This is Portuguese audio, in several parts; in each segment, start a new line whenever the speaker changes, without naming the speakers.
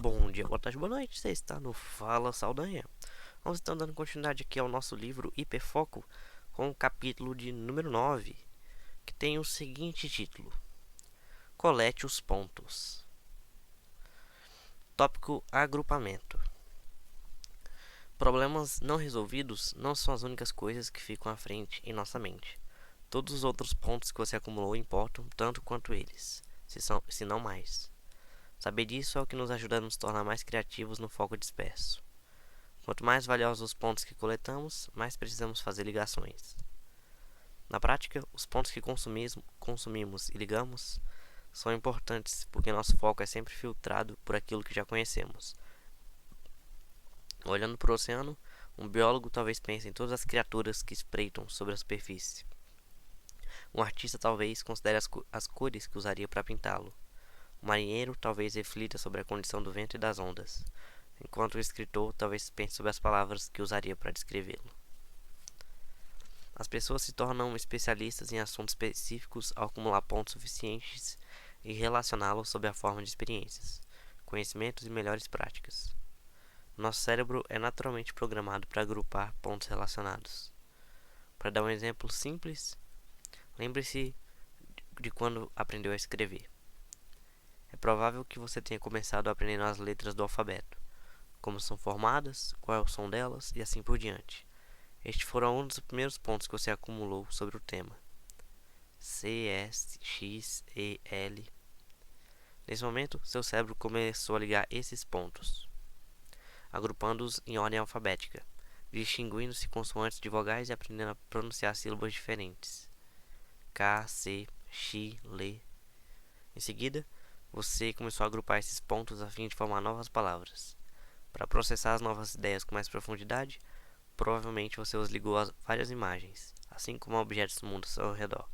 Bom dia, boa tarde, boa noite. Você está no Fala Saldanha. Vamos estar dando continuidade aqui ao nosso livro Hiperfoco com o capítulo de número 9, que tem o seguinte título: Colete os pontos. Tópico agrupamento. Problemas não resolvidos não são as únicas coisas que ficam à frente em nossa mente. Todos os outros pontos que você acumulou importam tanto quanto eles, se não mais. Saber disso é o que nos ajuda a nos tornar mais criativos no foco disperso. Quanto mais valiosos os pontos que coletamos, mais precisamos fazer ligações. Na prática, os pontos que consumimos e ligamos são importantes porque nosso foco é sempre filtrado por aquilo que já conhecemos. Olhando para o oceano, um biólogo talvez pense em todas as criaturas que espreitam sobre a superfície. Um artista talvez considere as cores que usaria para pintá-lo. Um marinheiro talvez reflita sobre a condição do vento e das ondas, enquanto o escritor talvez pense sobre as palavras que usaria para descrevê-lo. As pessoas se tornam especialistas em assuntos específicos ao acumular pontos suficientes e relacioná-los sob a forma de experiências, conhecimentos e melhores práticas. Nosso cérebro é naturalmente programado para agrupar pontos relacionados. Para dar um exemplo simples, lembre-se de quando aprendeu a escrever. É provável que você tenha começado aprendendo as letras do alfabeto, como são formadas, qual é o som delas e assim por diante. Estes foram um dos primeiros pontos que você acumulou sobre o tema. C, S, X, E, L. Nesse momento, seu cérebro começou a ligar esses pontos, agrupando-os em ordem alfabética, distinguindo-se consoantes de vogais e aprendendo a pronunciar sílabas diferentes. K, C, X, L. Em seguida, você começou a agrupar esses pontos a fim de formar novas palavras. Para processar as novas ideias com mais profundidade, provavelmente você os ligou a várias imagens, assim como a objetos do mundo ao seu redor.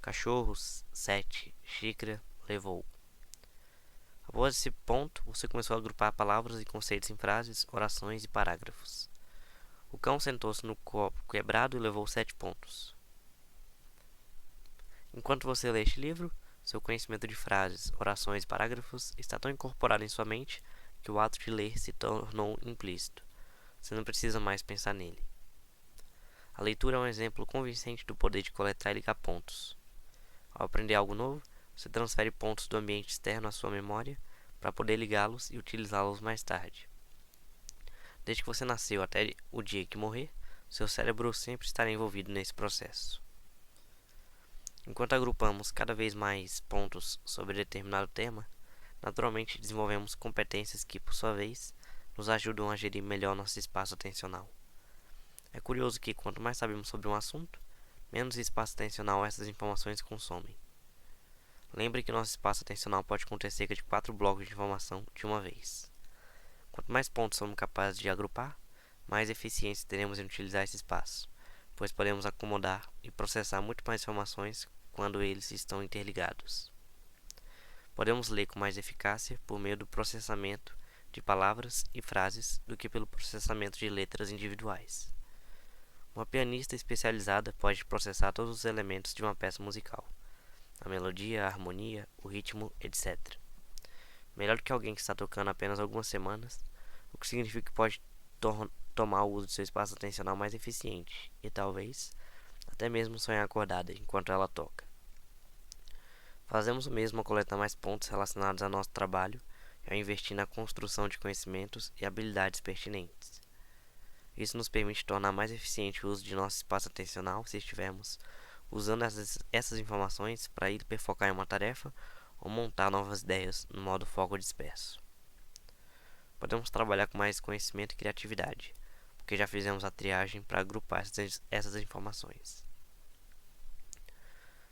Cachorros, sete, xícara, levou. Após esse ponto, você começou a agrupar palavras e conceitos em frases, orações e parágrafos. O cão sentou-se no copo quebrado e levou 7 pontos. Enquanto você lê este livro, seu conhecimento de frases, orações e parágrafos está tão incorporado em sua mente que o ato de ler se tornou implícito. Você não precisa mais pensar nele. A leitura é um exemplo convincente do poder de coletar e ligar pontos. Ao aprender algo novo, você transfere pontos do ambiente externo à sua memória para poder ligá-los e utilizá-los mais tarde. Desde que você nasceu até o dia que morrer, seu cérebro sempre estará envolvido nesse processo. Enquanto agrupamos cada vez mais pontos sobre determinado tema, naturalmente desenvolvemos competências que, por sua vez, nos ajudam a gerir melhor nosso espaço atencional. É curioso que, quanto mais sabemos sobre um assunto, menos espaço atencional essas informações consomem. Lembre que nosso espaço atencional pode conter cerca de 4 blocos de informação de uma vez. Quanto mais pontos somos capazes de agrupar, mais eficiência teremos em utilizar esse espaço, pois podemos acomodar e processar muito mais informações quando eles estão interligados. Podemos ler com mais eficácia por meio do processamento de palavras e frases do que pelo processamento de letras individuais. Uma pianista especializada pode processar todos os elementos de uma peça musical: a melodia, a harmonia, o ritmo, etc. Melhor do que alguém que está tocando apenas algumas semanas, o que significa que pode tomar o uso de seu espaço atencional mais eficiente e talvez até mesmo sonhar acordada enquanto ela toca. Fazemos o mesmo ao coletar mais pontos relacionados ao nosso trabalho e ao investir na construção de conhecimentos e habilidades pertinentes. Isso nos permite tornar mais eficiente o uso de nosso espaço atencional se estivermos usando essas informações para hiperfocar em uma tarefa ou montar novas ideias no modo foco disperso. Podemos trabalhar com mais conhecimento e criatividade, porque já fizemos a triagem para agrupar essas informações.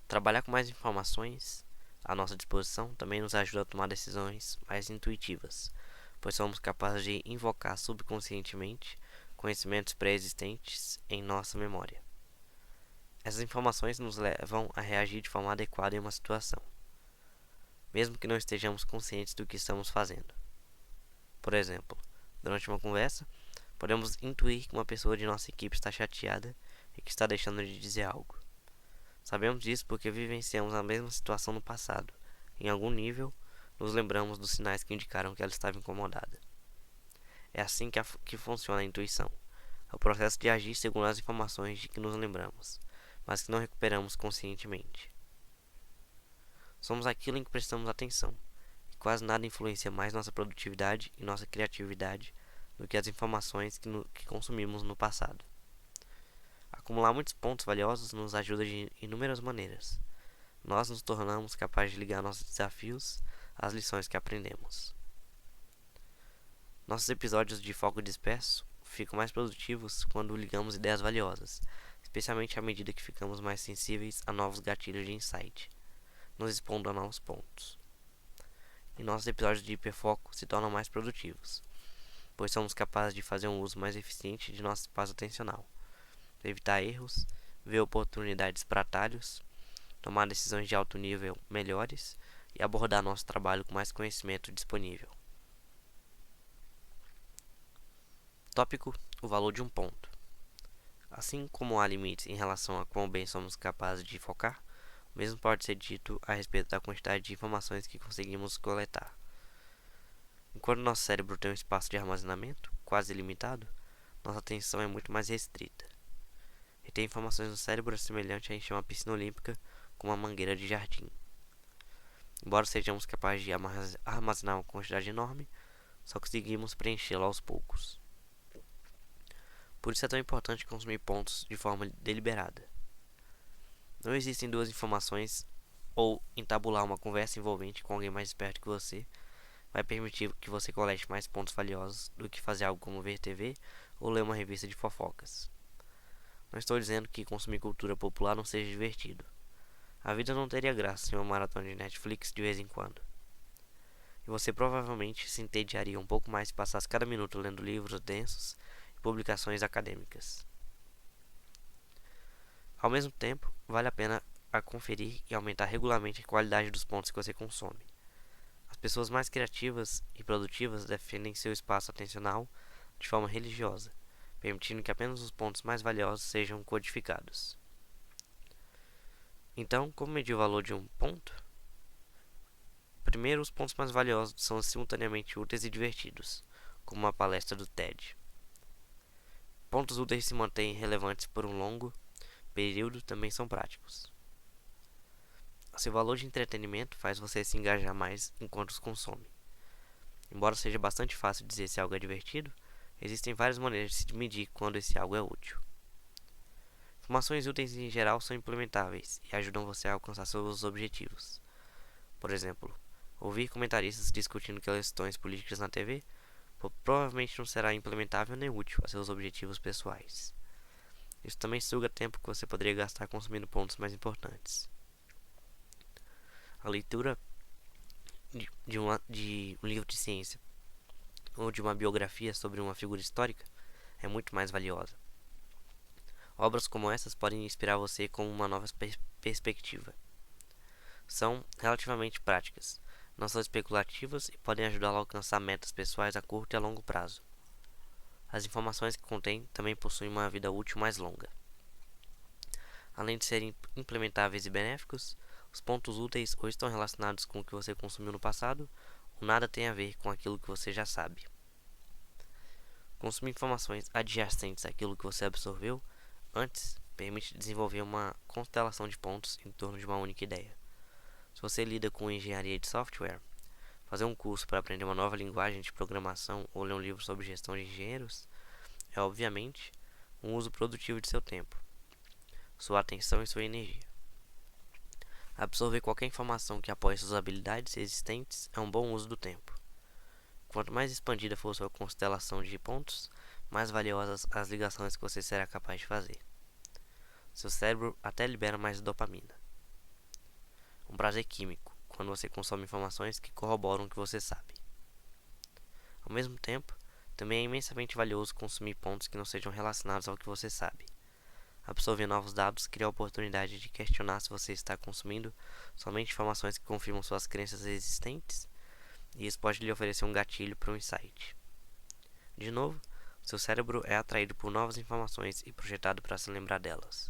Trabalhar com mais informações à nossa disposição também nos ajuda a tomar decisões mais intuitivas, pois somos capazes de invocar subconscientemente conhecimentos pré-existentes em nossa memória. Essas informações nos levam a reagir de forma adequada em uma situação, mesmo que não estejamos conscientes do que estamos fazendo. Por exemplo, durante uma conversa, podemos intuir que uma pessoa de nossa equipe está chateada e que está deixando de dizer algo. Sabemos disso porque vivenciamos a mesma situação no passado, em algum nível, nos lembramos dos sinais que indicaram que ela estava incomodada. É assim que funciona a intuição. É o processo de agir segundo as informações de que nos lembramos, mas que não recuperamos conscientemente. Somos aquilo em que prestamos atenção, e quase nada influencia mais nossa produtividade e nossa criatividade do que as informações que consumimos no passado. Acumular muitos pontos valiosos nos ajuda de inúmeras maneiras. Nós nos tornamos capazes de ligar nossos desafios às lições que aprendemos. Nossos episódios de foco disperso ficam mais produtivos quando ligamos ideias valiosas, especialmente à medida que ficamos mais sensíveis a novos gatilhos de insight, nos expondo a novos pontos. E nossos episódios de hiperfoco se tornam mais produtivos, pois somos capazes de fazer um uso mais eficiente de nosso espaço atencional, evitar erros, ver oportunidades para atalhos, tomar decisões de alto nível melhores e abordar nosso trabalho com mais conhecimento disponível. Tópico: o valor de um ponto. Assim como há limites em relação a quão bem somos capazes de focar, o mesmo pode ser dito a respeito da quantidade de informações que conseguimos coletar. Enquanto nosso cérebro tem um espaço de armazenamento quase ilimitado, nossa atenção é muito mais restrita. Reter informações no cérebro é semelhante a encher uma piscina olímpica com uma mangueira de jardim. Embora sejamos capazes de armazenar uma quantidade enorme, só conseguimos preenchê-la aos poucos. Por isso é tão importante consumir pontos de forma deliberada. Não existem duas informações, ou entabular uma conversa envolvente com alguém mais esperto que você vai permitir que você colete mais pontos valiosos do que fazer algo como ver TV ou ler uma revista de fofocas. Não estou dizendo que consumir cultura popular não seja divertido. A vida não teria graça sem uma maratona de Netflix de vez em quando. E você provavelmente se entediaria um pouco mais se passasse cada minuto lendo livros densos e publicações acadêmicas. Ao mesmo tempo, vale a pena conferir e aumentar regularmente a qualidade dos pontos que você consome. As pessoas mais criativas e produtivas defendem seu espaço atencional de forma religiosa, permitindo que apenas os pontos mais valiosos sejam codificados. Então, como medir o valor de um ponto? Primeiro, os pontos mais valiosos são simultaneamente úteis e divertidos, como uma palestra do TED. Pontos úteis se mantêm relevantes por um longo período também são práticos. Seu valor de entretenimento faz você se engajar mais enquanto os consome. Embora seja bastante fácil dizer se algo é divertido, existem várias maneiras de se medir quando esse algo é útil. Informações úteis em geral são implementáveis e ajudam você a alcançar seus objetivos. Por exemplo, ouvir comentaristas discutindo questões políticas na TV provavelmente não será implementável nem útil a seus objetivos pessoais. Isso também suga tempo que você poderia gastar consumindo pontos mais importantes. A leitura de um livro de ciência ou de uma biografia sobre uma figura histórica é muito mais valiosa. Obras como essas podem inspirar você com uma nova perspectiva. São relativamente práticas, não são especulativas e podem ajudá-lo a alcançar metas pessoais a curto e a longo prazo. As informações que contém também possuem uma vida útil mais longa. Além de serem implementáveis e benéficos, os pontos úteis ou estão relacionados com o que você consumiu no passado, ou nada tem a ver com aquilo que você já sabe. Consumir informações adjacentes àquilo que você absorveu antes permite desenvolver uma constelação de pontos em torno de uma única ideia. Se você lida com engenharia de software, fazer um curso para aprender uma nova linguagem de programação ou ler um livro sobre gestão de engenheiros é, obviamente, um uso produtivo de seu tempo, sua atenção e sua energia. Absorver qualquer informação que apoie suas habilidades existentes é um bom uso do tempo. Quanto mais expandida for sua constelação de pontos, mais valiosas as ligações que você será capaz de fazer. Seu cérebro até libera mais dopamina, um prazer químico, quando você consome informações que corroboram o que você sabe. Ao mesmo tempo, também é imensamente valioso consumir pontos que não sejam relacionados ao que você sabe. Absorver novos dados cria a oportunidade de questionar se você está consumindo somente informações que confirmam suas crenças existentes, e isso pode lhe oferecer um gatilho para um insight. De novo, seu cérebro é atraído por novas informações e projetado para se lembrar delas.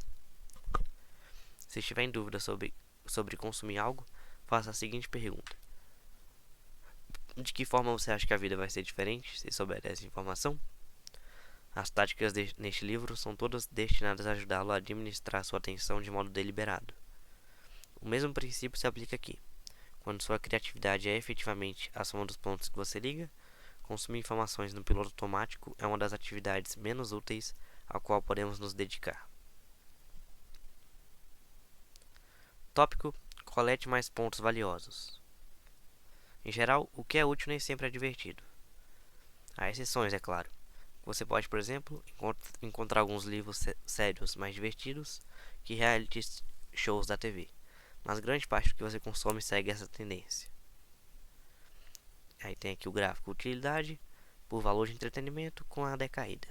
Se estiver em dúvida sobre consumir algo, faça a seguinte pergunta: De que forma você acha que a vida vai ser diferente se souber dessa informação? As táticas neste livro são todas destinadas a ajudá-lo a administrar sua atenção de modo deliberado. O mesmo princípio se aplica aqui. Quando sua criatividade é efetivamente a soma dos pontos que você liga, consumir informações no piloto automático é uma das atividades menos úteis ao qual podemos nos dedicar. Tópico: colete mais pontos valiosos. Em geral, o que é útil nem sempre é divertido. Há exceções, é claro. Você pode, por exemplo, encontrar alguns livros sérios mais divertidos que reality shows da TV, mas grande parte do que você consome segue essa tendência. Aí tem aqui o gráfico utilidade por valor de entretenimento com a decaída.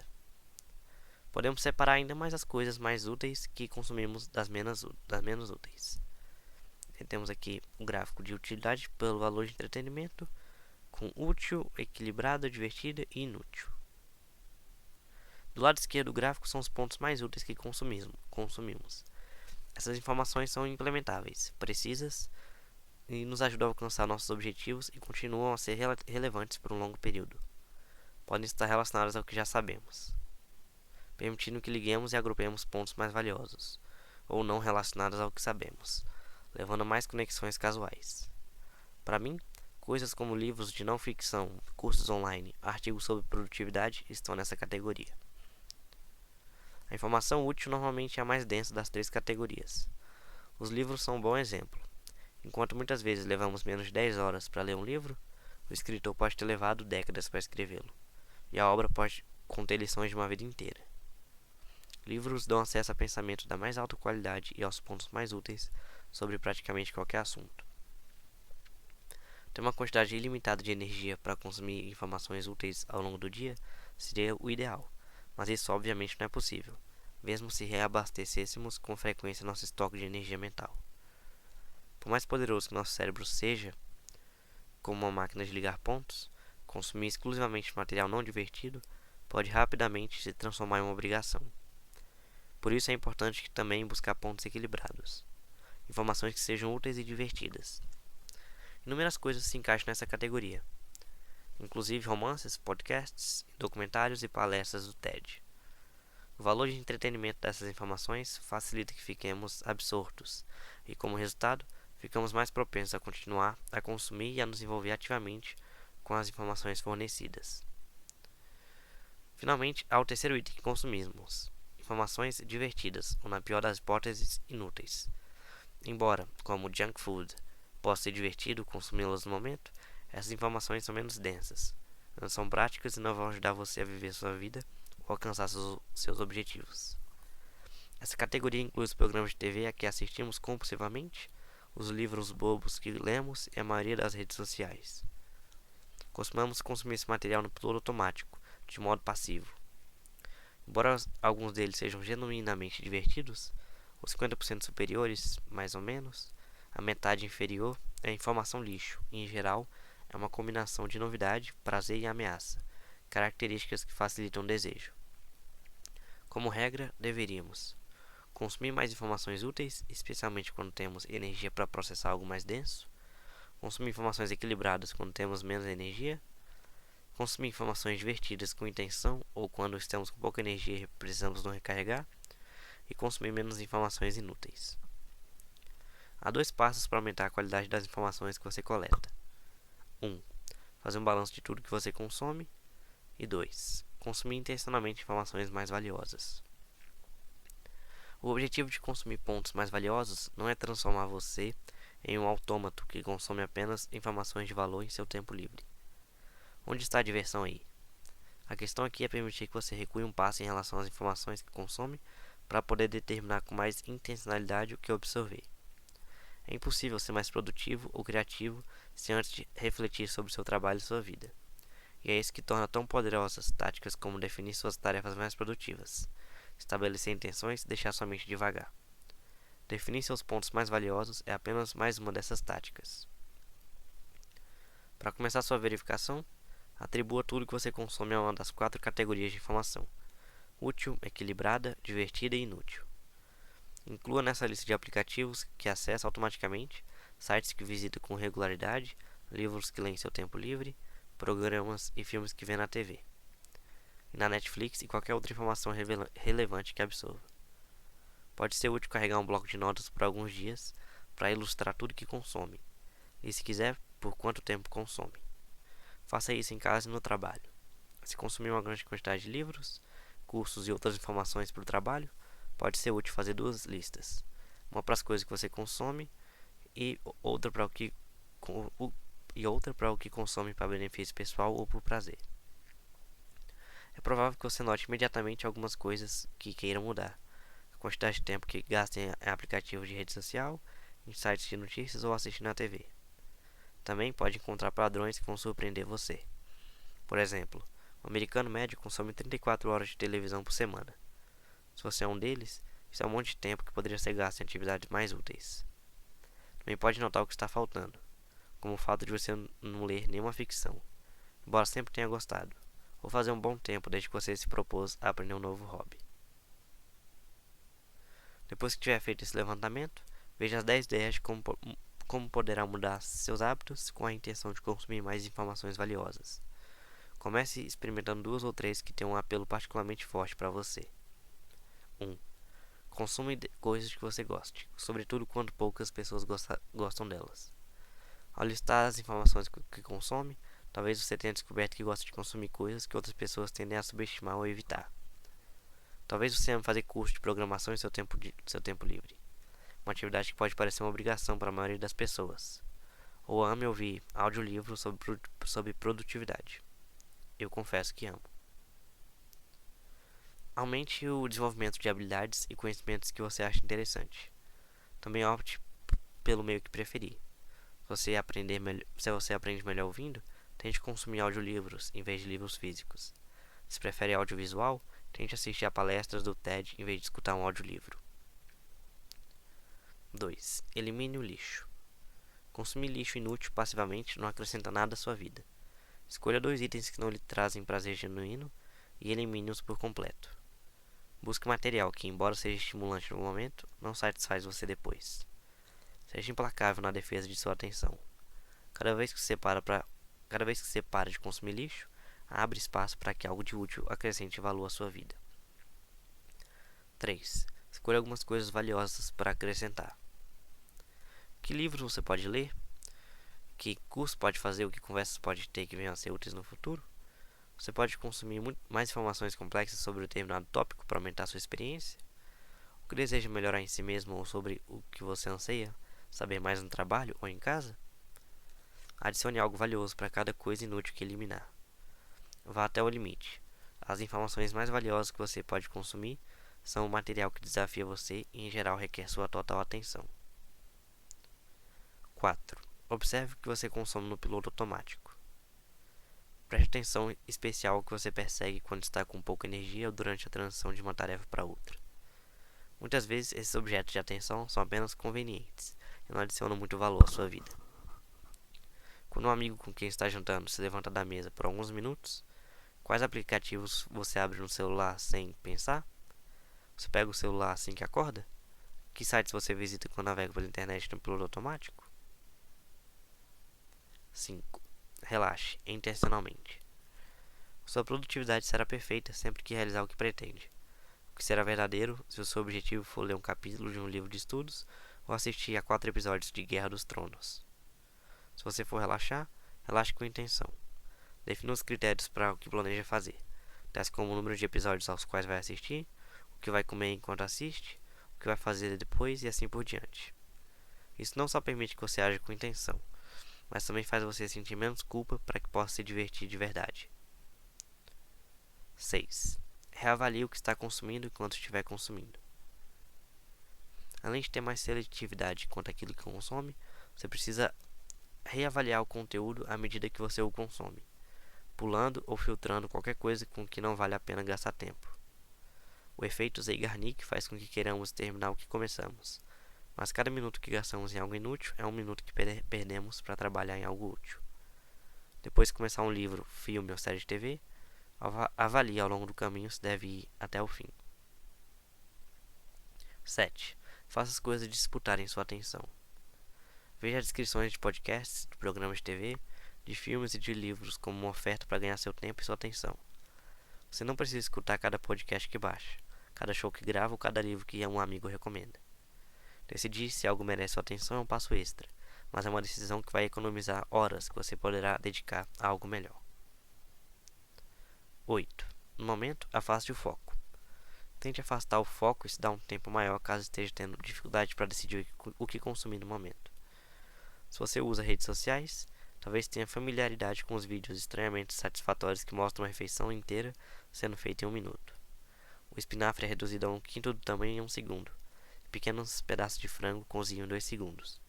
Podemos separar ainda mais as coisas mais úteis que consumimos das menos úteis. E temos aqui um gráfico de utilidade pelo valor de entretenimento com útil, equilibrada, divertida e inútil. Do lado esquerdo do gráfico são os pontos mais úteis que consumimos. Essas informações são implementáveis, precisas e nos ajudam a alcançar nossos objetivos e continuam a ser relevantes por um longo período. Podem estar relacionadas ao que já sabemos, permitindo que liguemos e agrupemos pontos mais valiosos, ou não relacionados ao que sabemos, levando a mais conexões casuais. Para mim, coisas como livros de não ficção, cursos online, artigos sobre produtividade estão nessa categoria. A informação útil normalmente é a mais densa das três categorias. Os livros são um bom exemplo. Enquanto muitas vezes levamos menos de 10 horas para ler um livro, o escritor pode ter levado décadas para escrevê-lo, e a obra pode conter lições de uma vida inteira. Livros dão acesso a pensamento da mais alta qualidade e aos pontos mais úteis sobre praticamente qualquer assunto. Ter uma quantidade ilimitada de energia para consumir informações úteis ao longo do dia seria o ideal, mas isso obviamente não é possível, mesmo se reabastecêssemos com frequência nosso estoque de energia mental. Por mais poderoso que nosso cérebro seja, como uma máquina de ligar pontos, consumir exclusivamente material não divertido pode rapidamente se transformar em uma obrigação. Por isso é importante também buscar pontos equilibrados, informações que sejam úteis e divertidas. Inúmeras coisas se encaixam nessa categoria, inclusive romances, podcasts, documentários e palestras do TED. O valor de entretenimento dessas informações facilita que fiquemos absortos e, como resultado, ficamos mais propensos a continuar a consumir e a nos envolver ativamente com as informações fornecidas. Finalmente, há o terceiro item que consumimos: informações divertidas, ou na pior das hipóteses, inúteis. Embora, como junk food, possa ser divertido consumi-las no momento, essas informações são menos densas, não são práticas e não vão ajudar você a viver sua vida ou alcançar seus objetivos. Essa categoria inclui os programas de TV a que assistimos compulsivamente, os livros bobos que lemos e a maioria das redes sociais. Costumamos consumir esse material no piloto automático, de modo passivo. Embora alguns deles sejam genuinamente divertidos, os 50% superiores, mais ou menos, a metade inferior é informação lixo e, em geral, é uma combinação de novidade, prazer e ameaça, características que facilitam o desejo. Como regra, deveríamos consumir mais informações úteis, especialmente quando temos energia para processar algo mais denso, consumir informações equilibradas quando temos menos energia, consumir informações divertidas com intenção ou quando estamos com pouca energia e precisamos nos recarregar, e consumir menos informações inúteis. Há 2 passos para aumentar a qualidade das informações que você coleta. 1. Fazer um balanço de tudo que você consome. E 2. Consumir intencionalmente informações mais valiosas. O objetivo de consumir pontos mais valiosos não é transformar você em um autômato que consome apenas informações de valor em seu tempo livre. Onde está a diversão aí? A questão aqui é permitir que você recue um passo em relação às informações que consome para poder determinar com mais intencionalidade o que absorver. É impossível ser mais produtivo ou criativo sem antes refletir sobre seu trabalho e sua vida. E é isso que torna tão poderosas táticas como definir suas tarefas mais produtivas, estabelecer intenções e deixar sua mente devagar. Definir seus pontos mais valiosos é apenas mais uma dessas táticas. Para começar sua verificação, atribua tudo que você consome a uma das 4 categorias de informação: útil, equilibrada, divertida e inútil. Inclua nessa lista de aplicativos que acessa automaticamente, sites que visita com regularidade, livros que lê em seu tempo livre, programas e filmes que vê na TV, e na Netflix e qualquer outra informação relevante que absorva. Pode ser útil carregar um bloco de notas por alguns dias para ilustrar tudo que consome, e se quiser, por quanto tempo consome. Faça isso em casa e no trabalho. Se consumir uma grande quantidade de livros, cursos e outras informações para o trabalho, pode ser útil fazer duas listas. Uma para as coisas que você consome e outra para o que consome para benefício pessoal ou por prazer. É provável que você note imediatamente algumas coisas que queira mudar. A quantidade de tempo que gasta em aplicativos de rede social, em sites de notícias ou assistindo à TV. Também pode encontrar padrões que vão surpreender você. Por exemplo, o americano médio consome 34 horas de televisão por semana. Se você é um deles, isso é um monte de tempo que poderia ser gasto em atividades mais úteis. Também pode notar o que está faltando, como o fato de você não ler nenhuma ficção, embora sempre tenha gostado, ou fazer um bom tempo desde que você se propôs a aprender um novo hobby. Depois que tiver feito esse levantamento, veja as 10 ideias de como poderá mudar seus hábitos com a intenção de consumir mais informações valiosas. Comece experimentando 2 ou 3 que tenham um apelo particularmente forte para você. 1. Consuma coisas que você goste, sobretudo quando poucas pessoas gostam delas. Ao listar as informações que consome, talvez você tenha descoberto que gosta de consumir coisas que outras pessoas tendem a subestimar ou evitar. Talvez você ame fazer curso de programação em seu tempo livre, uma atividade que pode parecer uma obrigação para a maioria das pessoas. Ou ame ouvir audiolivros sobre produtividade. Eu confesso que amo. Aumente o desenvolvimento de habilidades e conhecimentos que você acha interessante. Também opte pelo meio que preferir. Se você aprende melhor ouvindo, tente consumir audiolivros em vez de livros físicos. Se prefere audiovisual, tente assistir a palestras do TED em vez de escutar um audiolivro. 2. Elimine o lixo. Consumir lixo inútil passivamente não acrescenta nada à sua vida. Escolha 2 itens que não lhe trazem prazer genuíno e elimine-os por completo. Busque material que, embora seja estimulante no momento, não satisfaz você depois. Seja implacável na defesa de sua atenção. Cada vez que você para de consumir lixo, abre espaço para que algo de útil acrescente valor à sua vida. 3. Escolha algumas coisas valiosas para acrescentar. Que livros você pode ler? Que curso pode fazer? O que conversas pode ter que venham a ser úteis no futuro? Você pode consumir mais informações complexas sobre um determinado tópico para aumentar sua experiência? O que deseja melhorar em si mesmo ou sobre o que você anseia saber mais no trabalho ou em casa? Adicione algo valioso para cada coisa inútil que eliminar. Vá até o limite. As informações mais valiosas que você pode consumir são o material que desafia você e em geral requer sua total atenção. 4. Observe o que você consome no piloto automático. Preste atenção especial ao que você persegue quando está com pouca energia ou durante a transição de uma tarefa para outra. Muitas vezes esses objetos de atenção são apenas convenientes e não adicionam muito valor à sua vida. Quando um amigo com quem está jantando se levanta da mesa por alguns minutos, quais aplicativos você abre no celular sem pensar? Você pega o celular assim que acorda? Que sites você visita quando navega pela internet no piloto automático? 5. Relaxe intencionalmente. Sua produtividade será perfeita sempre que realizar o que pretende. O que será verdadeiro se o seu objetivo for ler um capítulo de um livro de estudos ou assistir a 4 episódios de Guerra dos Tronos. Se você for relaxar, relaxe com intenção. Defina os critérios para o que planeja fazer, tais como o número de episódios aos quais vai assistir, o que vai comer enquanto assiste, o que vai fazer depois e assim por diante. Isso não só permite que você haja com intenção, mas também faz você sentir menos culpa para que possa se divertir de verdade. 6. Reavalie o que está consumindo enquanto estiver consumindo. Além de ter mais seletividade quanto àquilo que consome, você precisa reavaliar o conteúdo à medida que você o consome, pulando ou filtrando qualquer coisa com que não vale a pena gastar tempo. O efeito Zeigarnik faz com que queiramos terminar o que começamos, mas cada minuto que gastamos em algo inútil é um minuto que perdemos para trabalhar em algo útil. Depois de começar um livro, filme ou série de TV, avalie ao longo do caminho se deve ir até o fim. 7. Faça as coisas disputarem sua atenção. Veja as descrições de podcasts, de programas de TV, de filmes e de livros como uma oferta para ganhar seu tempo e sua atenção. Você não precisa escutar cada podcast que baixa, cada show que grava ou cada livro que um amigo recomenda. Decidir se algo merece sua atenção é um passo extra, mas é uma decisão que vai economizar horas que você poderá dedicar a algo melhor. 8. No momento, afaste o foco. Tente afastar o foco e se dar um tempo maior caso esteja tendo dificuldade para decidir o que consumir no momento. Se você usa redes sociais, talvez tenha familiaridade com os vídeos estranhamente satisfatórios que mostram uma refeição inteira sendo feita em 1 minuto. O espinafre é reduzido a 1/5 do tamanho em 1 segundo. Pequenos pedaços de frango cozinham em 2 segundos.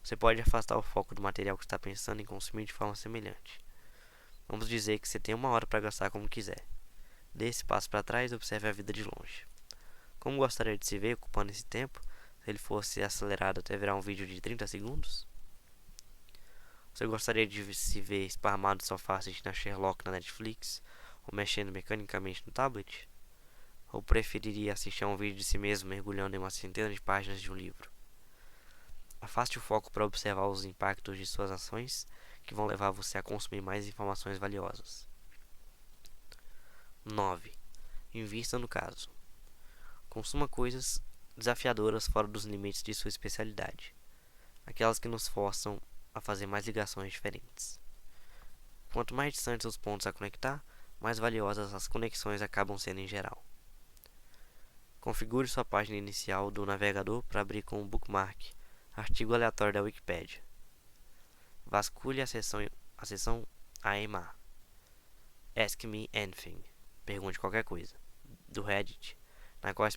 Você pode afastar o foco do material que está pensando em consumir de forma semelhante. Vamos dizer que você tem 1 hora para gastar como quiser. Dê esse passo para trás e observe a vida de longe. Como gostaria de se ver ocupando esse tempo se ele fosse acelerado até virar um vídeo de 30 segundos? Você gostaria de se ver esparramado no sofá assistindo a Sherlock na Netflix ou mexendo mecanicamente no tablet? Ou preferiria assistir a um vídeo de si mesmo mergulhando em uma centena de páginas de um livro? Afaste o foco para observar os impactos de suas ações que vão levar você a consumir mais informações valiosas. 9. Invista no caso. Consuma coisas desafiadoras fora dos limites de sua especialidade, aquelas que nos forçam a fazer mais ligações diferentes. Quanto mais distantes os pontos a conectar, mais valiosas as conexões acabam sendo em geral. Configure sua página inicial do navegador para abrir com um bookmark artigo aleatório da Wikipedia. Vasculhe a seção AMA. Ask Me Anything. Pergunte qualquer coisa. Do Reddit, na qual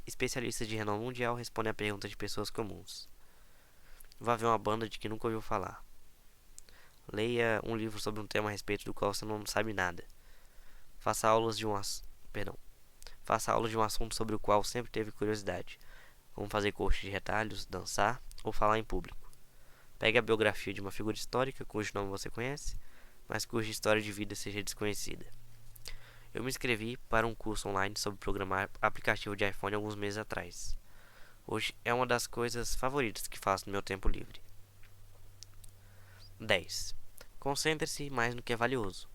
especialistas de renome mundial respondem a perguntas de pessoas comuns. Vá ver uma banda de que nunca ouviu falar. Leia um livro sobre um tema a respeito do qual você não sabe nada. Faça aulas de um assunto sobre o qual sempre teve curiosidade, como fazer coach de retalhos, dançar ou falar em público. Pegue a biografia de uma figura histórica cujo nome você conhece, mas cuja história de vida seja desconhecida. Eu me inscrevi para um curso online sobre programar aplicativo de iPhone alguns meses atrás. Hoje é uma das coisas favoritas que faço no meu tempo livre. 10. Concentre-se mais no que é valioso.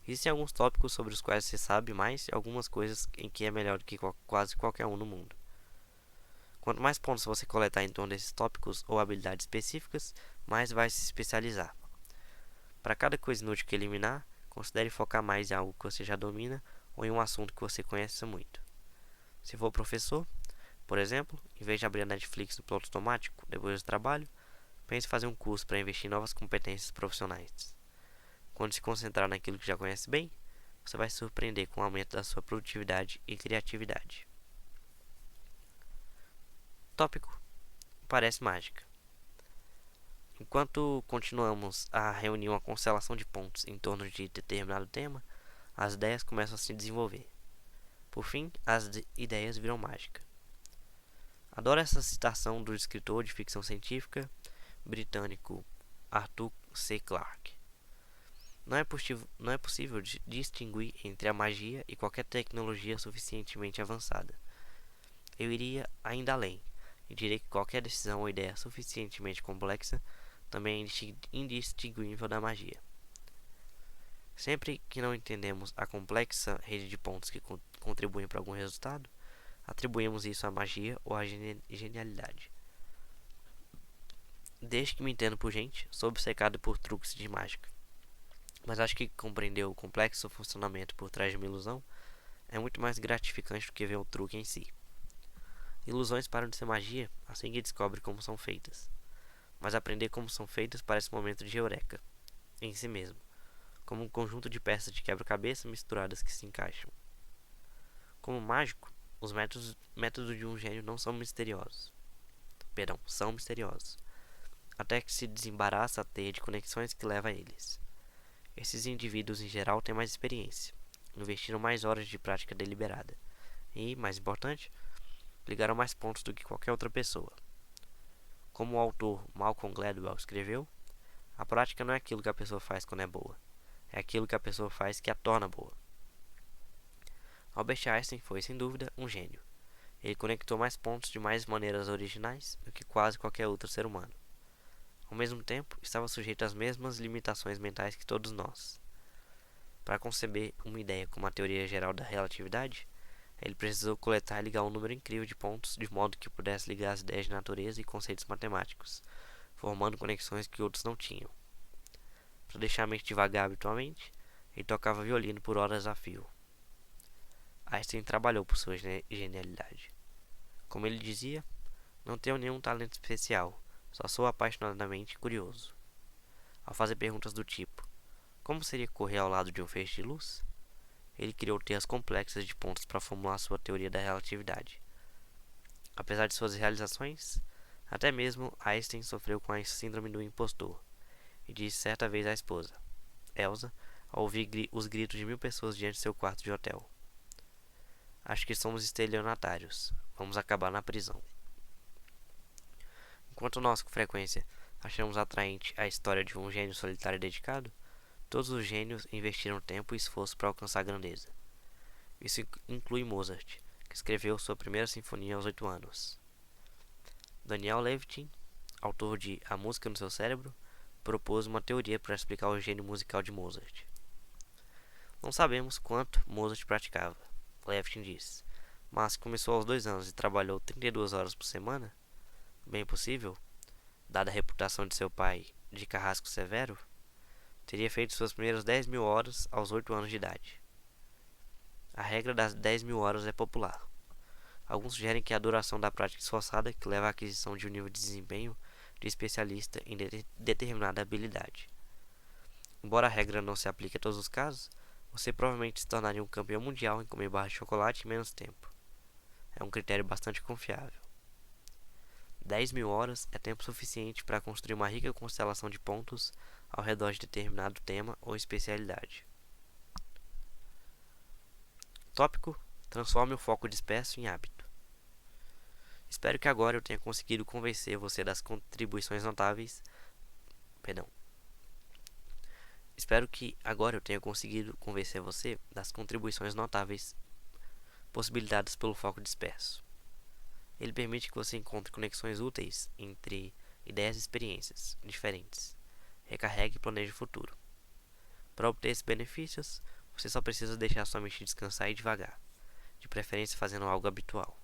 Existem alguns tópicos sobre os quais você sabe mais e algumas coisas em que é melhor do que quase qualquer um no mundo. Quanto mais pontos você coletar em torno desses tópicos ou habilidades específicas, mais vai se especializar. Para cada coisa inútil que eliminar, considere focar mais em algo que você já domina ou em um assunto que você conhece muito. Se for professor, por exemplo, em vez de abrir a Netflix no piloto automático depois do trabalho, pense em fazer um curso para investir em novas competências profissionais. Quando se concentrar naquilo que já conhece bem, você vai se surpreender com o aumento da sua produtividade e criatividade. Tópico: parece mágica. Enquanto continuamos a reunir uma constelação de pontos em torno de determinado tema, as ideias começam a se desenvolver. Por fim, as ideias viram mágica. Adoro essa citação do escritor de ficção científica britânico Arthur C. Clarke. Não é possível distinguir entre a magia e qualquer tecnologia suficientemente avançada. Eu iria ainda além e direi que qualquer decisão ou ideia suficientemente complexa também é indistinguível da magia. Sempre que não entendemos a complexa rede de pontos que contribuem para algum resultado, atribuímos isso à magia ou à genialidade. Desde que me entendo por gente, sou obcecado por truques de mágica. Mas acho que compreender o complexo funcionamento por trás de uma ilusão é muito mais gratificante do que ver o truque em si. Ilusões param de ser magia assim que descobre como são feitas. Mas aprender como são feitas parece um momento de eureka, em si mesmo, como um conjunto de peças de quebra-cabeça misturadas que se encaixam. Como mágico, os métodos de um gênio não são misteriosos. São misteriosos, até que se desembaraça a teia de conexões que leva a eles. Esses indivíduos em geral têm mais experiência, investiram mais horas de prática deliberada e, mais importante, ligaram mais pontos do que qualquer outra pessoa. Como o autor Malcolm Gladwell escreveu, a prática não é aquilo que a pessoa faz quando é boa, é aquilo que a pessoa faz que a torna boa. Albert Einstein foi, sem dúvida, um gênio. Ele conectou mais pontos de mais maneiras originais do que quase qualquer outro ser humano. Ao mesmo tempo, estava sujeito às mesmas limitações mentais que todos nós. Para conceber uma ideia como a teoria geral da relatividade, ele precisou coletar e ligar um número incrível de pontos de modo que pudesse ligar as ideias de natureza e conceitos matemáticos, formando conexões que outros não tinham. Para deixar a mente devagar habitualmente, ele tocava violino por horas a fio. Einstein trabalhou por sua genialidade. Como ele dizia, não tenho nenhum talento especial, só sou apaixonadamente curioso. Ao fazer perguntas do tipo, como seria correr ao lado de um feixe de luz? Ele criou teias complexas de pontos para formular sua teoria da relatividade. Apesar de suas realizações, até mesmo Einstein sofreu com a síndrome do impostor, e disse certa vez à esposa, Elsa, ao ouvir os gritos de 1000 pessoas diante de seu quarto de hotel. Acho que somos estelionatários. Vamos acabar na prisão. Enquanto nós, com frequência, achamos atraente a história de um gênio solitário e dedicado, todos os gênios investiram tempo e esforço para alcançar a grandeza. Isso inclui Mozart, que escreveu sua primeira sinfonia aos 8 anos. Daniel Levitin, autor de A Música no Seu Cérebro, propôs uma teoria para explicar o gênio musical de Mozart. Não sabemos quanto Mozart praticava, Levitin diz, mas começou aos 2 anos e trabalhou 32 horas por semana. Bem possível, dada a reputação de seu pai de carrasco severo, teria feito suas primeiras 10.000 horas aos 8 anos de idade. A regra das 10.000 horas é popular. Alguns sugerem que a duração da prática esforçada que leva à aquisição de um nível de desempenho de especialista em determinada habilidade. Embora a regra não se aplique a todos os casos, você provavelmente se tornaria um campeão mundial em comer barra de chocolate em menos tempo. É um critério bastante confiável. 10.000 horas é tempo suficiente para construir uma rica constelação de pontos ao redor de determinado tema ou especialidade. Tópico: transforme o foco disperso em hábito. Espero que agora eu tenha conseguido convencer você das contribuições notáveis. Espero que agora eu tenha conseguido convencer você das contribuições notáveis possibilitadas pelo foco disperso. Ele permite que você encontre conexões úteis entre ideias e experiências diferentes. Recarregue e planeje o futuro. Para obter esses benefícios, você só precisa deixar sua mente descansar e devagar, de preferência fazendo algo habitual.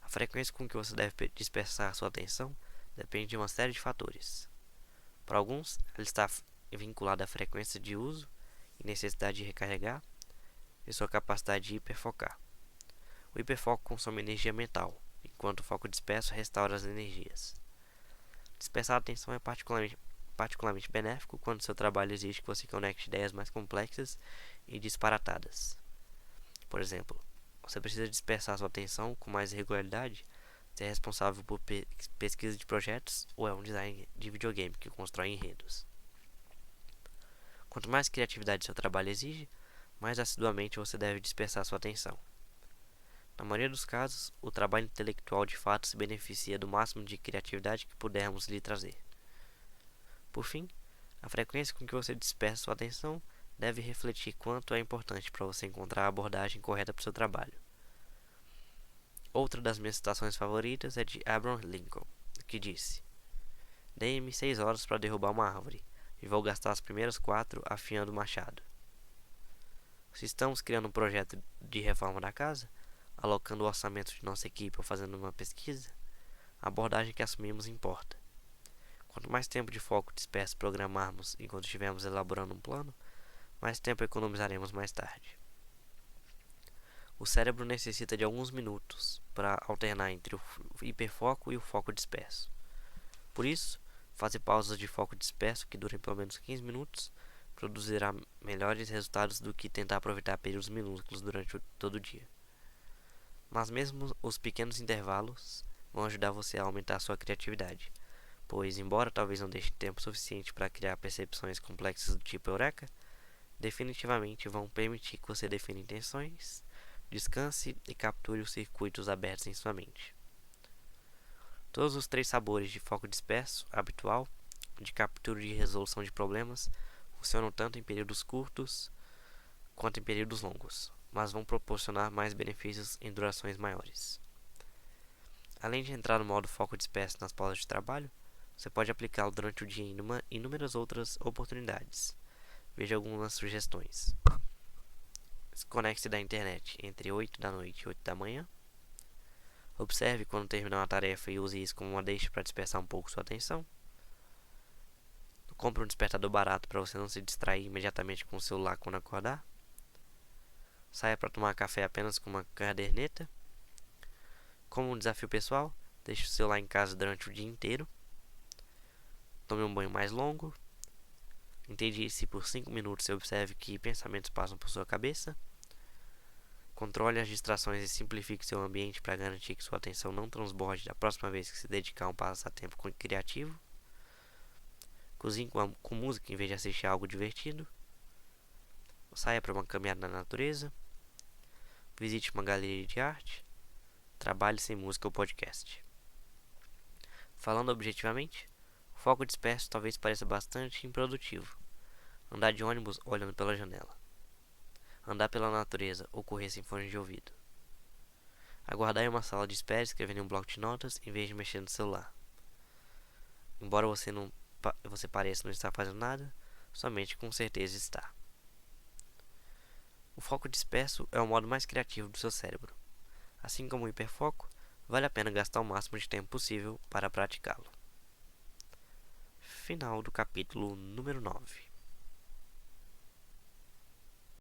A frequência com que você deve dispersar sua atenção depende de uma série de fatores. Para alguns, ela está vinculada à frequência de uso e necessidade de recarregar e sua capacidade de hiperfocar. O hiperfoco consome energia mental, enquanto o foco disperso restaura as energias. Dispersar a atenção é particularmente benéfico quando seu trabalho exige que você conecte ideias mais complexas e disparatadas. Por exemplo, você precisa dispersar sua atenção com mais regularidade se é responsável por pesquisa de projetos ou é um designer de videogame que constrói enredos. Quanto mais criatividade seu trabalho exige, mais assiduamente você deve dispersar sua atenção. Na maioria dos casos, o trabalho intelectual de fato se beneficia do máximo de criatividade que pudermos lhe trazer. Por fim, a frequência com que você dispersa sua atenção deve refletir quanto é importante para você encontrar a abordagem correta para o seu trabalho. Outra das minhas citações favoritas é de Abraham Lincoln, que disse: Dê-me 6 horas para derrubar uma árvore, e vou gastar as primeiras 4 afiando o machado. Se estamos criando um projeto de reforma da casa, alocando o orçamento de nossa equipe ou fazendo uma pesquisa, a abordagem que assumimos importa. Quanto mais tempo de foco disperso programarmos enquanto estivermos elaborando um plano, mais tempo economizaremos mais tarde. O cérebro necessita de alguns minutos para alternar entre o hiperfoco e o foco disperso. Por isso, fazer pausas de foco disperso que durem pelo menos 15 minutos produzirá melhores resultados do que tentar aproveitar períodos minúsculos durante todo o dia. Mas mesmo os pequenos intervalos vão ajudar você a aumentar sua criatividade, pois, embora talvez não deixe tempo suficiente para criar percepções complexas do tipo Eureka, definitivamente vão permitir que você defina intenções, descanse e capture os circuitos abertos em sua mente. Todos os 3 sabores de foco disperso, habitual, de captura e resolução de problemas, funcionam tanto em períodos curtos quanto em períodos longos, mas vão proporcionar mais benefícios em durações maiores. Além de entrar no modo foco disperso nas pausas de trabalho, Você pode aplicá-lo durante o dia em inúmeras outras oportunidades. Veja algumas sugestões. Desconecte-se da internet entre 8 da noite e 8 da manhã. Observe quando terminar uma tarefa e use isso como uma deixa para dispersar um pouco sua atenção. Compre um despertador barato para você não se distrair imediatamente com o celular quando acordar. Saia para tomar café apenas com uma caderneta. Como um desafio pessoal, deixe o celular em casa durante o dia inteiro. Tome um banho mais longo. Entedie-se por 5 minutos e observe que pensamentos passam por sua cabeça. Controle as distrações e simplifique seu ambiente para garantir que sua atenção não transborde da próxima vez que se dedicar a um passatempo criativo. Cozinhe com música em vez de assistir a algo divertido. Saia para uma caminhada na natureza. Visite uma galeria de arte. Trabalhe sem música ou podcast. Falando objetivamente, o foco disperso talvez pareça bastante improdutivo. Andar de ônibus olhando pela janela. Andar pela natureza ou correr sem fone de ouvido. Aguardar em uma sala de espera escrevendo em um bloco de notas em vez de mexer no celular. Embora você pareça não estar fazendo nada, sua mente com certeza está. O foco disperso é o modo mais criativo do seu cérebro. Assim como o hiperfoco, vale a pena gastar o máximo de tempo possível para praticá-lo. Final do capítulo número 9.